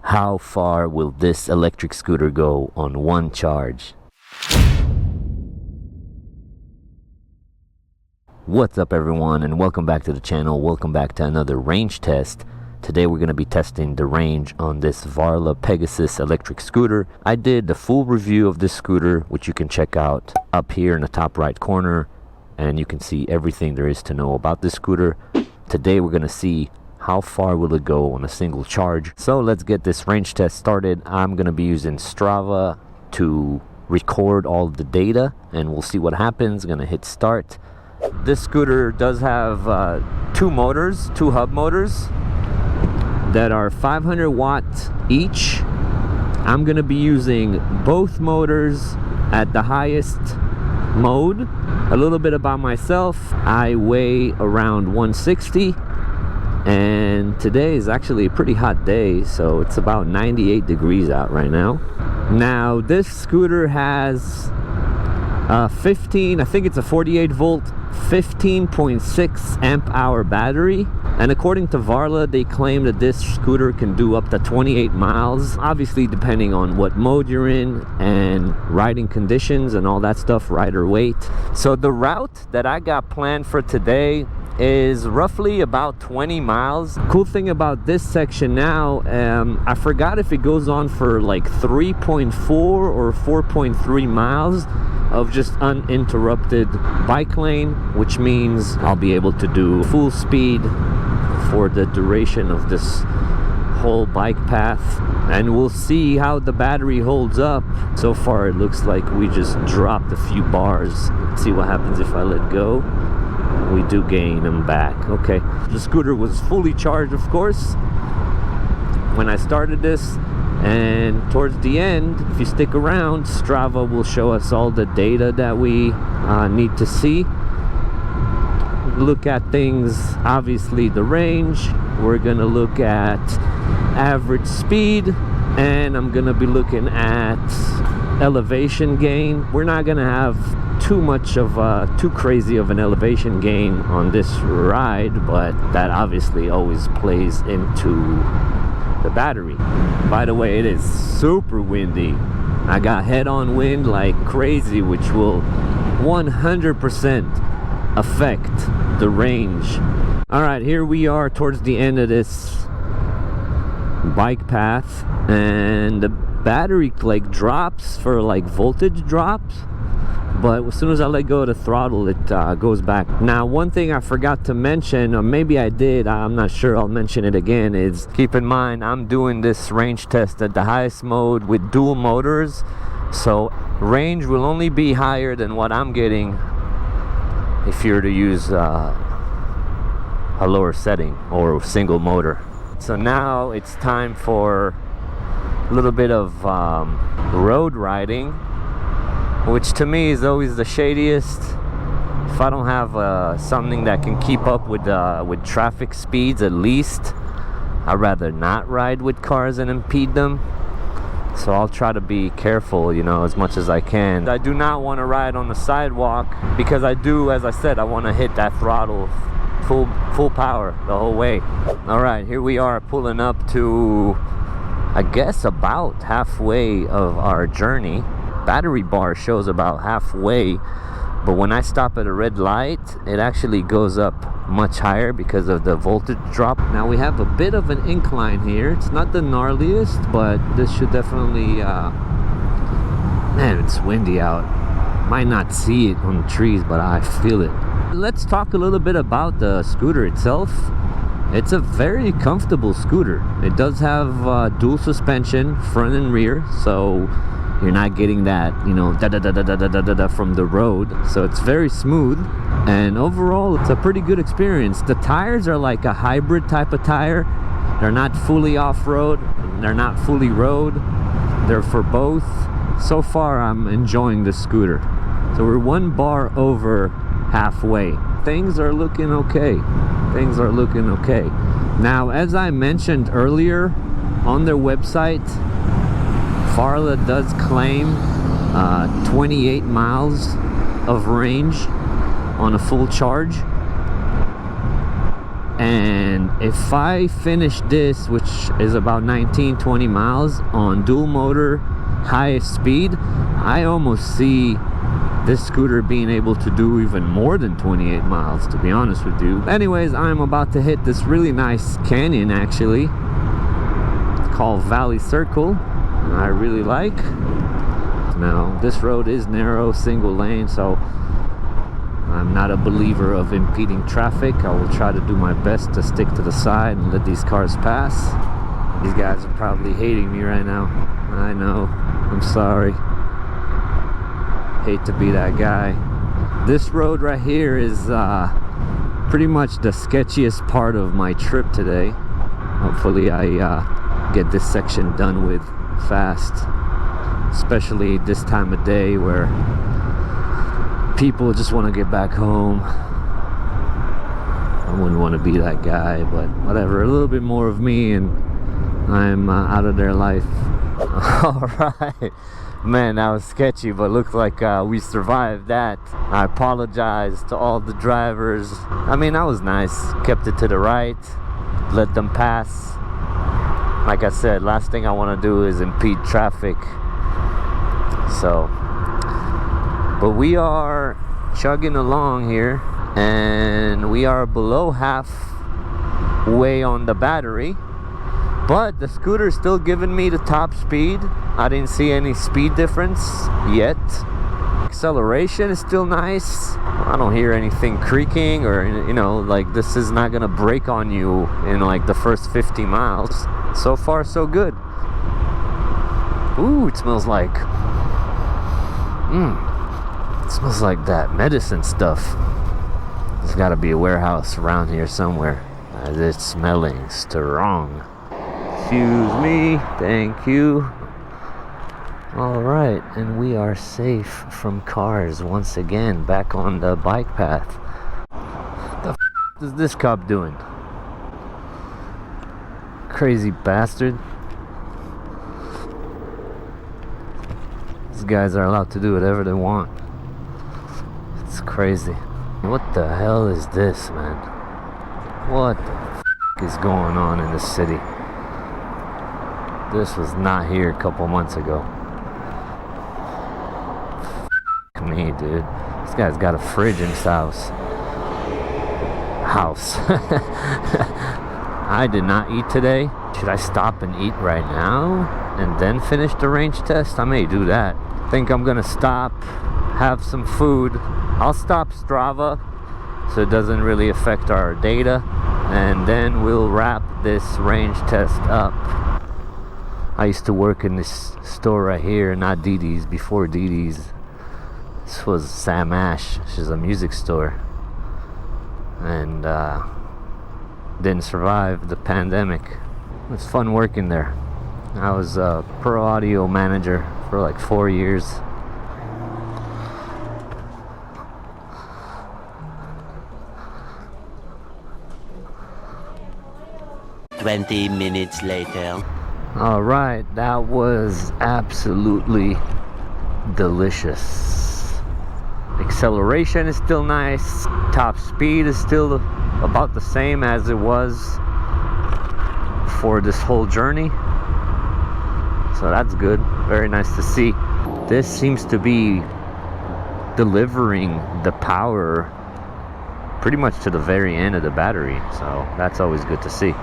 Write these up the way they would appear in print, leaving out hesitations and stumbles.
How far will this electric scooter go on one charge? What's up everyone, and welcome back to the channel. Welcome back to another range test. Today we're going to be testing the range on this Varla Pegasus electric scooter. I did the full review of this scooter, which you can check out up here in the top right corner, and you can see everything there is to know about this scooter. Today we're going to see how far will it go on a single charge. So let's get this range test started. I'm going to be using Strava to record all the data, and we'll see what happens. Going to hit start. This scooter does have two hub motors that are 500 watts each. I'm going to be using both motors at the highest mode. A little bit about myself: I weigh around 160. And today is actually a pretty hot day, so it's about 98 degrees out right now. Now this scooter has 15, I think it's a 48 volt, 15.6 amp hour battery. And according to Varla, they claim that this scooter can do up to 28 miles, obviously depending on what mode you're in and riding conditions and all that stuff, rider weight. So the route that I got planned for today is roughly about 20 miles. Cool thing about this section now, I forgot if it goes on for like 3.4 or 4.3 miles of just uninterrupted bike lane, which means I'll be able to do full speed for the duration of this whole bike path, and we'll see how the battery holds up. So far it looks like we just dropped a few bars. Let's see what happens if I let go. We do gain them back. Okay, the scooter was fully charged, of course, when I started this, and towards the end, if you stick around, Strava will show us all the data that we need to see. Look at things, obviously the range, we're gonna look at average speed, and I'm gonna be looking at elevation gain. We're not gonna have too crazy of an elevation gain on this ride, but that obviously always plays into the battery. By the way, it is super windy. I got head-on wind like crazy, which will 100% affect the range. All right, here we are towards the end of this bike path, and the battery like drops for like voltage drops, but as soon as I let go of the throttle, it goes back. Now, one thing I forgot to mention, or maybe I did, I'm not sure, I'll mention it again, is keep in mind I'm doing this range test at the highest mode with dual motors, so range will only be higher than what I'm getting if you're to use a lower setting or a single motor. So now it's time for a little bit of road riding, which to me is always the shadiest. If I don't have something that can keep up with traffic speeds, at least I'd rather not ride with cars and impede them. So I'll try to be careful, you know, as much as I can. I do not want to ride on the sidewalk because I do, as I said, I want to hit that throttle full power the whole way. All right, here we are pulling up to, I guess, about halfway of our journey. Battery bar shows about halfway, but when I stop at a red light, it actually goes up much higher because of the voltage drop. Now we have a bit of an incline here. It's not the gnarliest, but this should definitely man, it's windy out. Might not see it on the trees, but I feel it. Let's talk a little bit about the scooter itself. It's a very comfortable scooter. It does have dual suspension, front and rear, so you're not getting that, you know, da-da-da-da-da-da-da from the road. So it's very smooth, and overall it's a pretty good experience. The tires are like a hybrid type of tire. They're not fully off-road, they're not fully road, they're for both. So far I'm enjoying this scooter. So we're one bar over halfway. Things are looking okay. Things are looking okay. Now, as I mentioned earlier, on their website, Varla does claim 28 miles of range on a full charge. And if I finish this, which is about 19-20 miles on dual motor highest speed, I almost see this scooter being able to do even more than 28 miles, to be honest with you. Anyways, I'm about to hit this really nice canyon, actually. It's called Valley Circle, and I really like. Now, this road is narrow, single lane, so I'm not a believer of impeding traffic. I will try to do my best to stick to the side and let these cars pass. These guys are probably hating me right now. I know, I'm sorry. Hate to be that guy. This road right here is pretty much the sketchiest part of my trip today. Hopefully I get this section done with fast, especially this time of day where people just want to get back home. I wouldn't want to be that guy, but whatever. A little bit more of me and I'm out of their life. Alright, man, that was sketchy, but looks like we survived that. I apologize to all the drivers. I mean, that was nice. Kept it to the right, let them pass. Like I said, last thing I want to do is impede traffic. So, but we are chugging along here, and we are below halfway on the battery. But the scooter's still giving me the top speed. I didn't see any speed difference yet. Acceleration is still nice. I don't hear anything creaking or, you know, like this is not gonna break on you in like the first 50 miles. So far, so good. Ooh, it smells like, it smells like that medicine stuff. There's gotta be a warehouse around here somewhere. It's smelling strong. Excuse me, thank you. Alright, and we are safe from cars once again, back on the bike path. The f is this cop doing? Crazy bastard. These guys are allowed to do whatever they want. It's crazy. What the hell is this, man? What the f is going on in this city? This was not here a couple months ago. F me, dude. This guy's got a fridge in his house. I did not eat today. Should I stop and eat right now and then finish the range test? I may do that. I think I'm gonna stop, have some food. I'll stop Strava so it doesn't really affect our data, and then we'll wrap this range test up. I used to work in this store right here, not Dee Dee's, before Dee Dee's. This was Sam Ash. She's a music store. And didn't survive the pandemic. It was fun working there. I was a pro audio manager for like 4 years. "20 minutes later." Alright, that was absolutely delicious. Acceleration is still nice. Top speed is still about the same as it was for this whole journey. So that's good. Very nice to see. This seems to be delivering the power pretty much to the very end of the battery. So that's always good to see.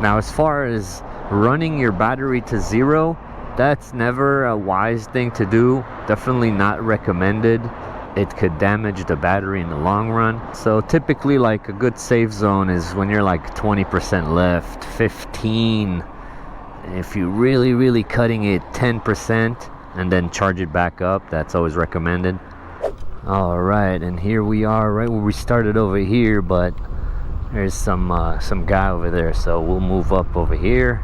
Now, as far as running your battery to zero, that's never a wise thing to do. Definitely not recommended. It could damage the battery in the long run. So typically, like, a good safe zone is when you're like 20% left, 15. If you're really cutting it, 10%, and then charge it back up. That's always recommended. All right, and here we are right where we started over here, but there's some guy over there, so we'll move up over here.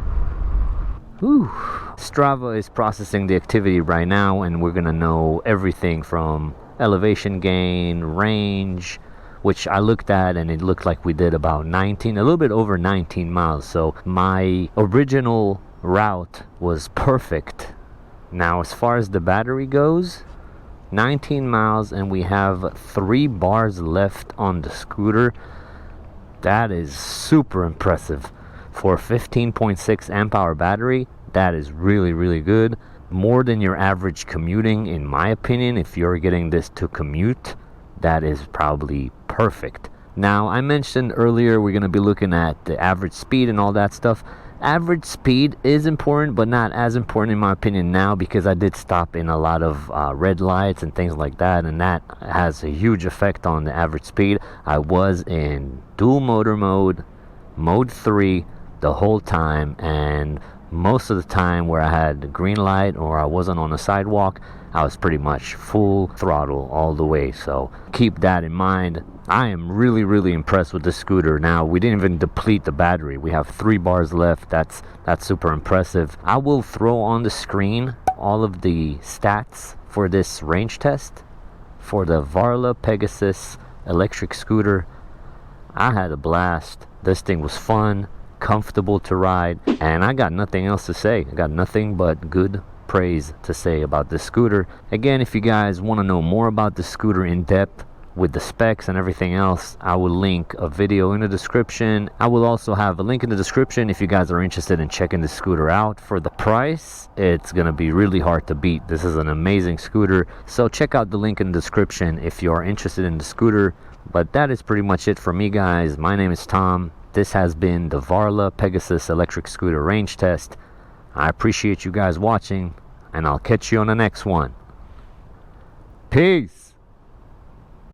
Whew. Strava is processing the activity right now, and we're gonna know everything from elevation gain, range, which I looked at, and it looked like we did about 19, a little bit over 19 miles. So my original route was perfect. Now, as far as the battery goes, 19 miles, and we have 3 bars left on the scooter. That is super impressive. For a 15.6 amp hour battery, that is really, really good. More than your average commuting, in my opinion. If you're getting this to commute, that is probably perfect. Now, I mentioned earlier we're going to be looking at the average speed and all that stuff. Average speed is important, but not as important in my opinion now, because I did stop in a lot of red lights and things like that, and that has a huge effect on the average speed. I was in dual motor mode, mode 3 the whole time, and most of the time where I had the green light or I wasn't on the sidewalk, I was pretty much full throttle all the way. So keep that in mind. I am really, really impressed with this scooter. Now, we didn't even deplete the battery. We have 3 bars left. That's super impressive. I will throw on the screen all of the stats for this range test for the Varla Pegasus electric scooter. I had a blast. This thing was fun, comfortable to ride, and I got nothing else to say. I got nothing but good praise to say about this scooter. Again, if you guys want to know more about the scooter in depth with the specs and everything else, I will link a video in the description. I will also have a link in the description if you guys are interested in checking the scooter out. For the price, it's gonna be really hard to beat. This is an amazing scooter, so check out the link in the description if you are interested in the scooter. But that is pretty much it for me, guys. My name is Tom. This has been the Varla Pegasus electric scooter range test. I appreciate you guys watching, and I'll catch you on the next one. Peace!